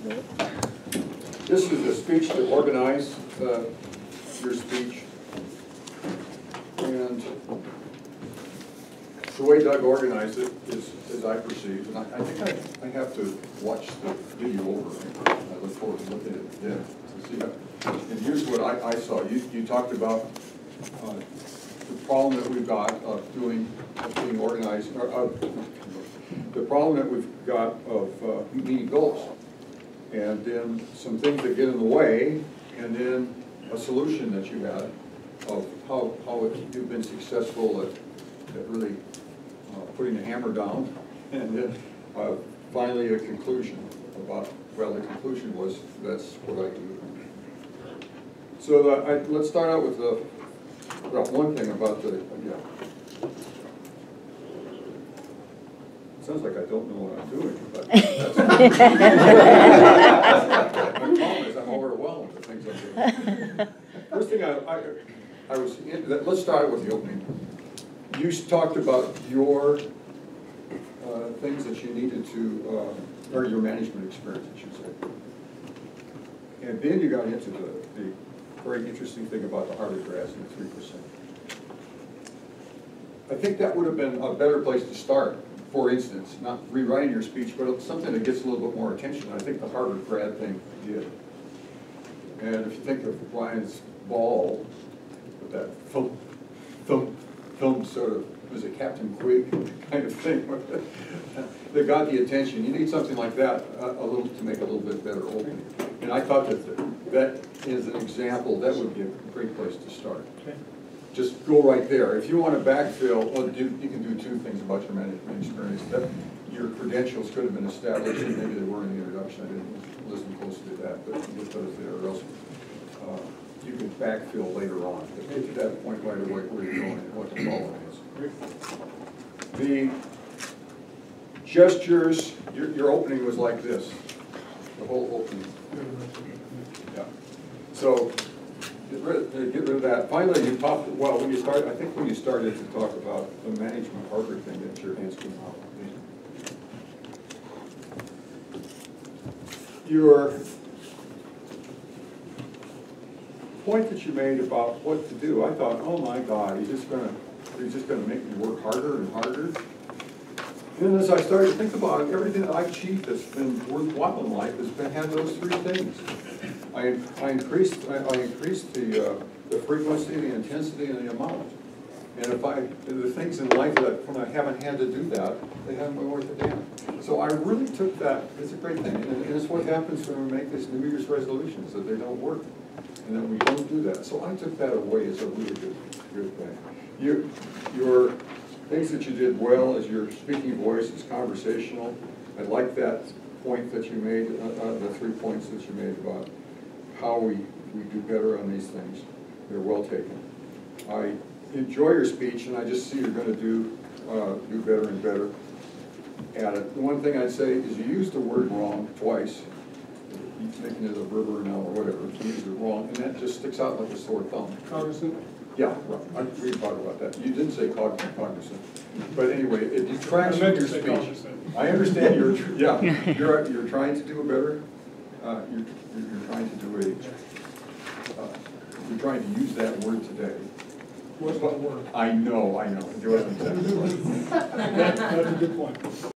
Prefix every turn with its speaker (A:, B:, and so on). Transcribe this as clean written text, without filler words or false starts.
A: This is a speech to organize your speech. And the way Doug organized it is, as I perceived, and I think I have to watch the video over. I look forward to looking at it then to see how. And here's what I saw. You talked about the problem that we've got of being organized, or the problem that we've got of meeting goals, and then some things that get in the way, and then a solution that you had of how you've been successful at really putting the hammer down, and then finally a conclusion about, well, the conclusion was that's what I do. So let's start out with one thing about the, Sounds like I don't know what I'm doing, but that's my problem is I'm overwhelmed with things I'm doing. First thing I was in, let's start with the opening. You talked about your things that you needed to, or your management experience, I should say. And then you got into the very interesting thing about the Harvard grads and the 3%. I think that would have been a better place to start. For instance, not rewriting your speech, but something that gets a little bit more attention. I think the Harvard grad thing did. And if you think of Ryan's ball, with that film sort of, was it Captain Quig kind of thing, that got the attention. You need something like that a little to make a little bit better opening. And I thought that is an example, that would be a great place to start. Okay. Just go right there. If you want to backfill, well, you can do two things about your management experience. That your credentials could have been established, and maybe they were in the introduction. I didn't listen closely to that, but get those there, or else you can backfill later on. But get to that point right away where you're going and what the problem is. The gestures, your opening was like this. The whole opening. Yeah. So get rid of that. Finally, you talked, well, when you started, I think when you started to talk about the management Harvard thing that you're asking about. Your point that you made about what to do, I thought, oh my God, he's just gonna make me work harder and harder. And as I started to think about it, everything that I've achieved that's been worthwhile in life has had those three things. I increased the frequency, the intensity, and the amount. And the things in life that when I haven't had to do that, they haven't been worth a damn. So I really took that. It's a great thing, and it's what happens when we make these New Year's resolutions, that they don't work, and then we don't do that. So I took that away as a really good thing. Your things that you did well is your speaking voice is conversational. I like that point that you made, the 3 points that you made about how we do better on these things. They're well taken. I enjoy your speech, and I just see you're going to do better and better at it. The one thing I'd say is you used the word wrong twice. He's making it a verb or an L or whatever. You used it wrong, and that just sticks out like a sore thumb.
B: Cognizant?
A: Yeah, I agree about that. You didn't say cognizant. But anyway, it detracts from your speech. I understand you're trying to do a better, you're trying to do you're trying to use that word today.
B: What's the word?
A: I know. That's
B: a good point.